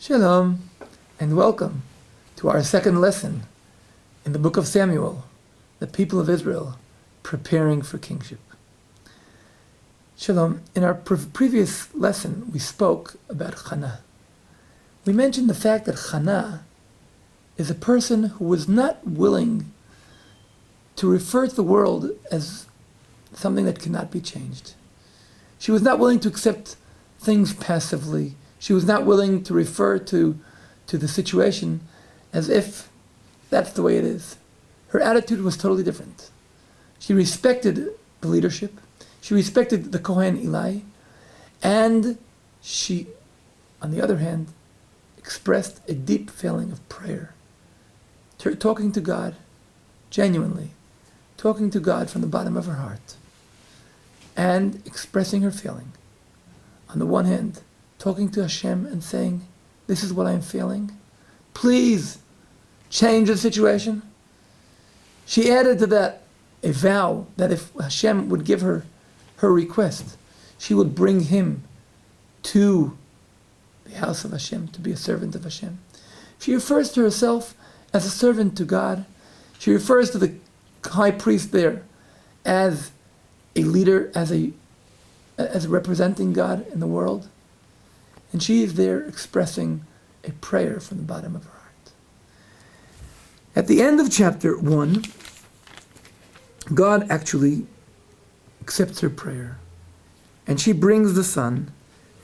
Shalom, and welcome to our second lesson in the book of Samuel, the people of Israel preparing for kingship. Shalom, in our previous lesson we spoke about Hanna. We mentioned the fact that Hanna is a person who was not willing to refer to the world as something that cannot be changed. She was not willing to accept things passively. She was not willing to refer to the situation as if that's the way it is. Her attitude was totally different. She respected the leadership. She respected the Kohen Eli. And she, on the other hand, expressed a deep feeling of prayer. Talking to God, genuinely. Talking to God from the bottom of her heart. And expressing her feeling. On the one hand, talking to Hashem and saying, this is what I'm feeling. Please change the situation. She added to that a vow that if Hashem would give her her request, she would bring him to the house of Hashem, to be a servant of Hashem. She refers to herself as a servant to God. She refers to the high priest there as a leader, as representing God in the world. And she is there expressing a prayer from the bottom of her heart. At the end of chapter 1, God actually accepts her prayer. And she brings the son,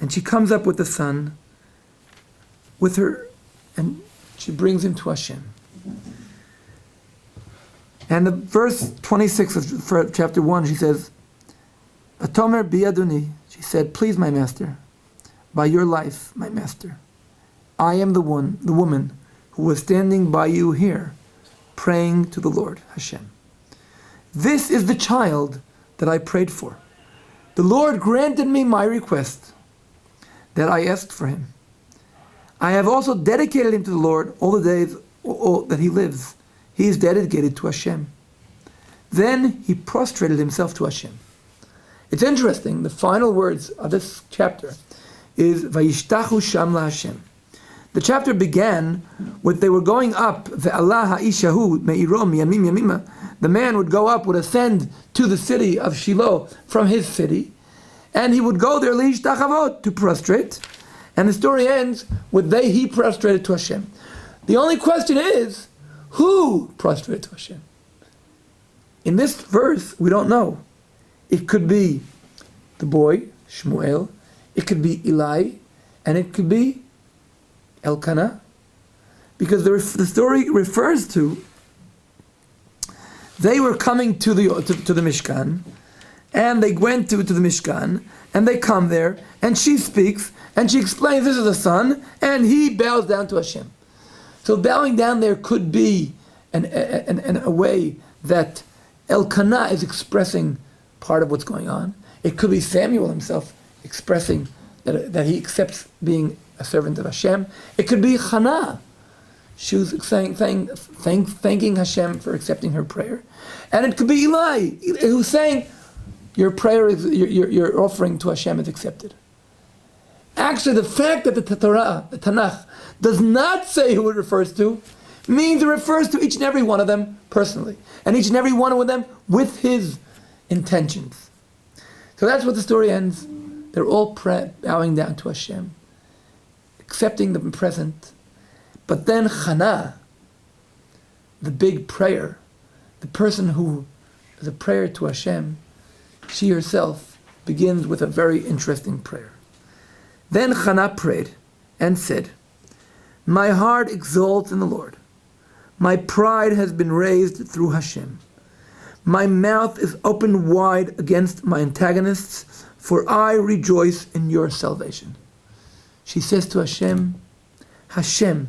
and she comes up with the son with her, and she brings him to Hashem. And the verse 26 of chapter 1, she says, Atomer biaduni, she said, please, my master, by your life, my master, I am the woman who was standing by you here, praying to the Lord, Hashem. This is the child that I prayed for. The Lord granted me my request that I asked for him. I have also dedicated him to the Lord all the days that he lives. He is dedicated to Hashem. Then he prostrated himself to Hashem. It's interesting, the final words of this chapter is Vayishtachu Sham LaHashem. The chapter began with they were going up, Ve'alah ha'ishahu me'iro miyamim yamima. The man would go up, would ascend to the city of Shilo from his city, and he would go there li'ishtachavot, to prostrate. And the story ends with he prostrated to Hashem. The only question is, who prostrated to Hashem? In this verse, we don't know. It could be the boy, Shmuel, it could be Eli, and it could be Elkanah, because the story refers to they were coming to the Mishkan, and they went to the Mishkan, and they come there, and she speaks, and she explains this is the son, and he bows down to Hashem. So bowing down there could be a way that Elkanah is expressing part of what's going on. It could be Samuel himself expressing that he accepts being a servant of Hashem. It could be Hanna. She was thanking Hashem for accepting her prayer. And it could be Eli, who's saying, your prayer is, your offering to Hashem is accepted. Actually, the fact that the Torah, the Tanakh, does not say who it refers to, means it refers to each and every one of them personally. And each and every one of them with his intentions. So that's what the story ends. They're all bowing down to Hashem, accepting the present. But then Hanna, the big prayer, the person who is a prayer to Hashem, she herself begins with a very interesting prayer. Then Hanna prayed and said, my heart exalts in the Lord. My pride has been raised through Hashem. My mouth is opened wide against my antagonists, for I rejoice in your salvation. She says to Hashem, Hashem,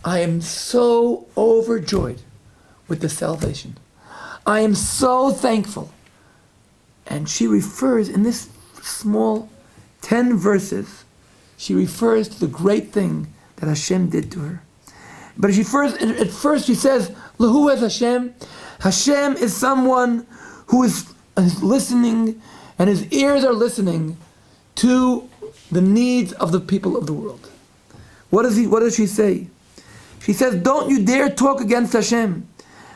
I am so overjoyed with the salvation. I am so thankful. And she refers, in this small 10 verses, she refers to the great thing that Hashem did to her. But at first she says, Lahu es Hashem. Hashem is someone who is listening, and his ears are listening to the needs of the people of the world. What does she say? She says, don't you dare talk against Hashem.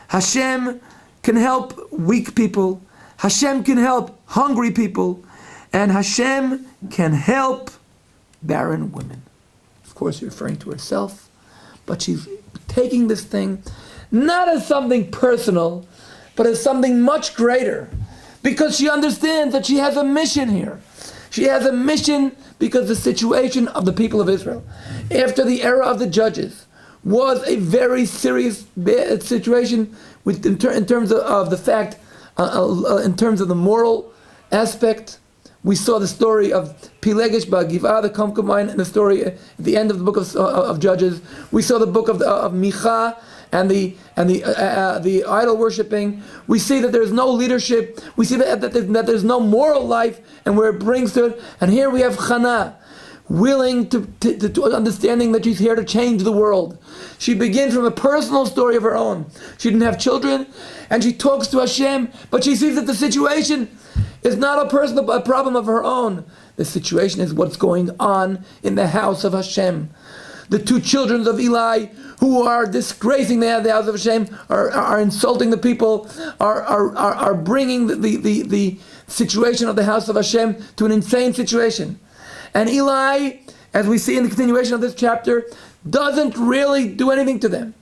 Hashem can help weak people. Hashem can help hungry people. And Hashem can help barren women. Of course, she's referring to herself, but she's taking this thing not as something personal, but as something much greater, because she understands that she has a mission here. She has a mission because the situation of the people of Israel, after the era of the judges, was a very serious situation in terms of the fact, in terms of the moral aspect. We saw the story of Pilegish Ba'Giv'ah, the concubine, and the story at the end of the book of Judges. We saw the book of Micha and the idol worshipping. We see that there's no leadership. We see that there's no moral life, and where it brings to it. And here we have Hanna, willing to understanding that she's here to change the world. She begins from a personal story of her own. She didn't have children, and she talks to Hashem, but she sees that the situation is not a problem of her own. The situation is what's going on in the house of Hashem. The two children of Eli, who are disgracing the house of Hashem, are insulting the people, are bringing the situation of the house of Hashem to an insane situation. And Eli, as we see in the continuation of this chapter, doesn't really do anything to them.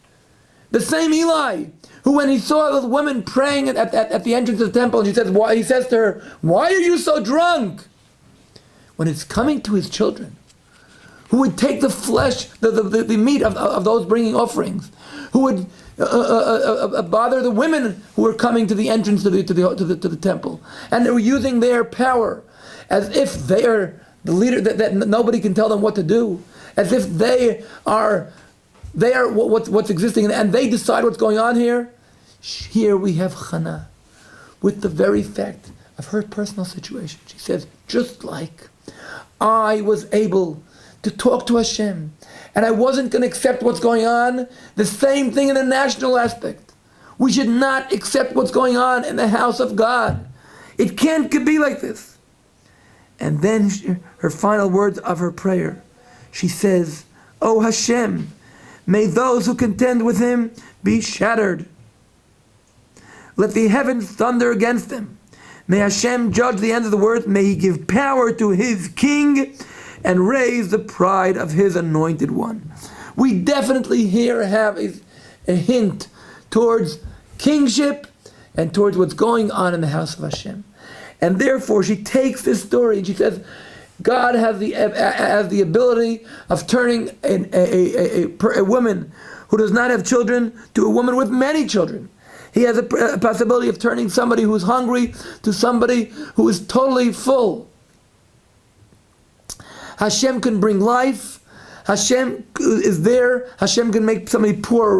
The same Eli, who when he saw those women praying at the entrance of the temple, and he says to her, "Why are you so drunk?" When it's coming to his children, who would take the flesh, the meat of those bringing offerings, who would bother the women who were coming to the entrance to the temple, and they were using their power as if they are the leader, that nobody can tell them what to do, as if they are what's existing, and they decide what's going on here. Here we have Hanna, with the very fact of her personal situation. She says, just like I was able to talk to Hashem, and I wasn't going to accept what's going on, the same thing in the national aspect. We should not accept what's going on in the house of God. It can't be like this. And then her final words of her prayer, she says, "O Hashem, may those who contend with him be shattered. Let the heavens thunder against him. May Hashem judge the end of the world. May he give power to his king and raise the pride of his anointed one." We definitely here have a hint towards kingship and towards what's going on in the house of Hashem. And therefore she takes this story and she says, God has the ability of turning a woman who does not have children to a woman with many children. He has a possibility of turning somebody who's hungry to somebody who is totally full. Hashem can bring life. Hashem is there. Hashem can make somebody poor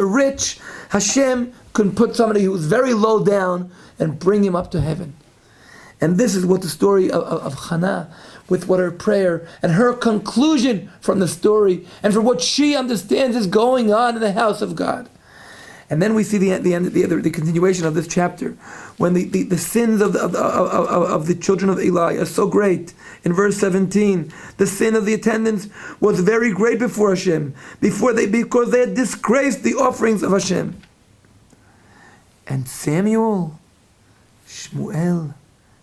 rich. Hashem can put somebody who's very low down and bring him up to heaven. And this is what the story of Hanna, with what her prayer and her conclusion from the story and from what she understands is going on in the house of God. And then we see the continuation of this chapter, when the sins of the children of Eli are so great. In verse 17, the sin of the attendants was very great before Hashem, because they had disgraced the offerings of Hashem. And Shmuel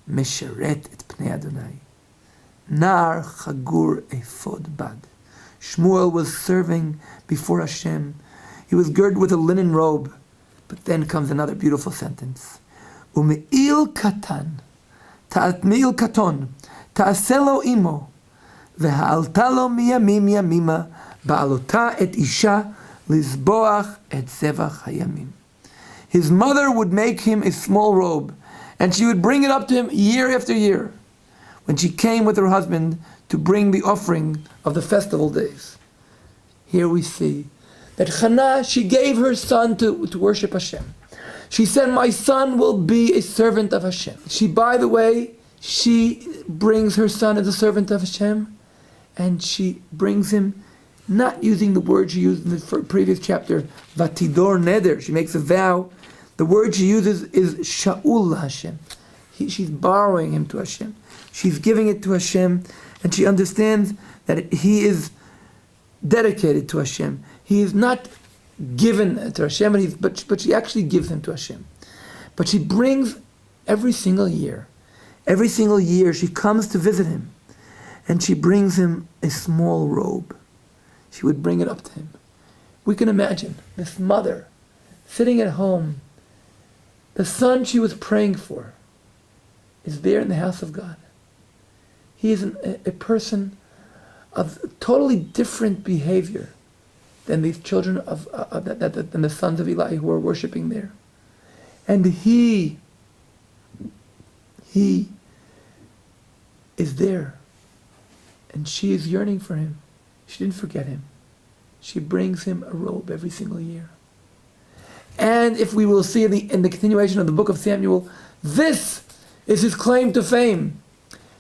mesheret et pnei Adonai, nar chagur ephod bad. Shmuel was serving before Hashem. He was girded with a linen robe. But then comes another beautiful sentence. Ume'il katon, ta'aselo imo, v'ha'altalo miyamim yamima, ba'alota et isha, lizboach et zevach hayamim. His mother would make him a small robe, and she would bring it up to him year after year, when she came with her husband to bring the offering of the festival days. Here we see that Hanna, she gave her son to worship Hashem. She said, my son will be a servant of Hashem. She brings her son as a servant of Hashem, and she brings him not using the word she used in the previous chapter, Vatidor Neder. She makes a vow. The word she uses is Sha'ul Hashem. She's borrowing him to Hashem. She's giving it to Hashem, and she understands that he is dedicated to Hashem. He is not given to Hashem, but she actually gives him to Hashem. But she brings every single year she comes to visit him, and she brings him a small robe. She would bring it up to him. We can imagine this mother sitting at home. The son she was praying for is there in the house of God. He is a person of totally different behavior than these children than the sons of Eli who are worshiping there. And he is there, and she is yearning for him. She didn't forget him. She brings him a robe every single year. And if we will see in the continuation of the book of Samuel, this is his claim to fame.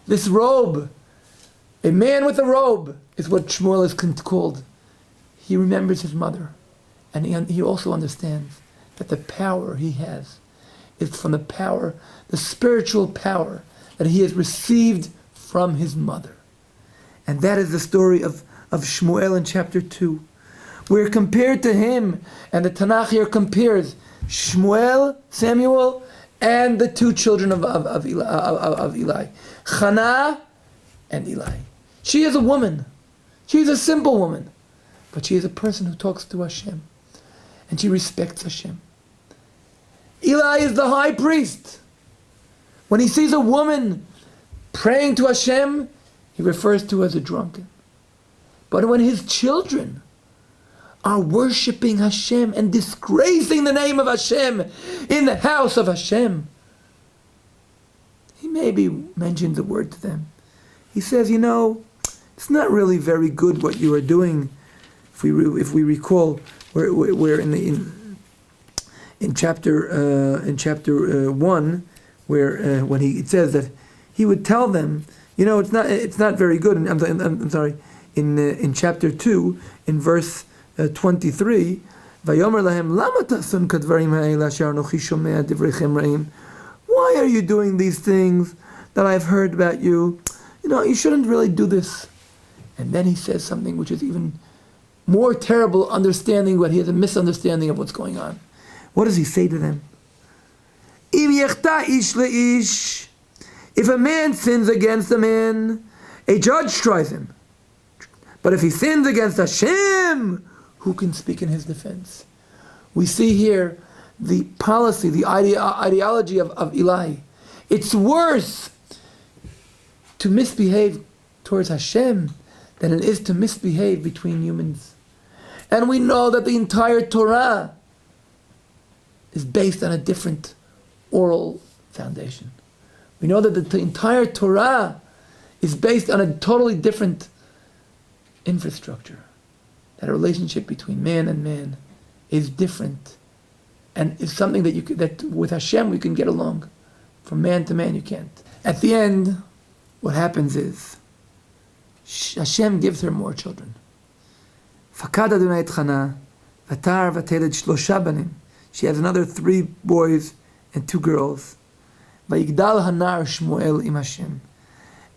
This robe, a man with a robe, is what Shmuel is called. He remembers his mother, and he also understands that the power he has is from the spiritual power that he has received from his mother. And that is the story of Shmuel in chapter 2. We're compared to him, and the Tanakh here compares Shmuel, Samuel, and the two children of Eli, Hanna and Eli. She is a woman. She is a simple woman, but she is a person who talks to Hashem, and she respects Hashem. Eli is the high priest. When he sees a woman praying to Hashem, he refers to her as a drunken. But when his children are worshipping Hashem and disgracing the name of Hashem in the house of Hashem, he maybe mentions a word to them. He says, it's not really very good what you are doing. If we recall, we're in chapter 1, where when it says that he would tell them, it's not very good. And I'm sorry. In chapter 2, in verse 23, Vayomer lahem lama tasun kadvarim ha'ela asher anochi shomea divrechem ra'im. Why are you doing these things that I've heard about you? You shouldn't really do this. And then he says something which is even more terrible, understanding what he has a misunderstanding of what's going on. What does he say to them? Im yechta ish leish. If a man sins against a man, a judge tries him. But if he sins against Hashem, who can speak in his defense? We see here the policy, the ideology of Eli. It's worse to misbehave towards Hashem than it is to misbehave between humans. And we know that the entire Torah is based on a different oral foundation. We know that the entire Torah is based on a totally different infrastructure. That a relationship between man and man is different, and is something that with Hashem we can get along. From man to man you can't. At the end, what happens is Hashem gives her more children. Fakad Adonai et Hanna, vatar vateled shlosha banim. She has another 3 boys and 2 girls. Vayigdal hanar Shmuel im Hashem.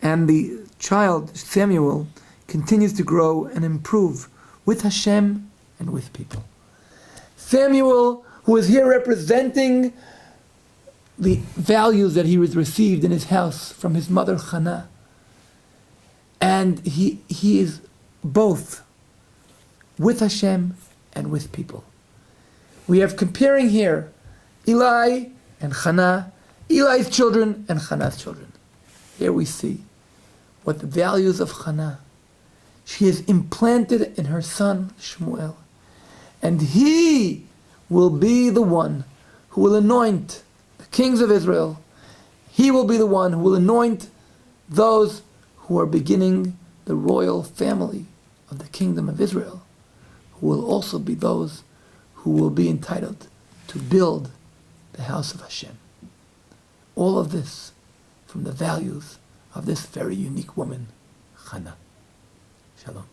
And the child, Samuel, continues to grow and improve with Hashem and with people. Samuel, who is here representing the values that he was received in his house from his mother Hanna. And he is both with Hashem and with people. We have comparing here Eli and Hanna, Eli's children and Hanna's children. Here we see what the values of Hanna. She is implanted in her son Shmuel. And he will be the one who will anoint the kings of Israel. He will be the one who will anoint those who are beginning the royal family of the kingdom of Israel, who will also be those who will be entitled to build the house of Hashem. All of this from the values of this very unique woman, Hanna. Shalom.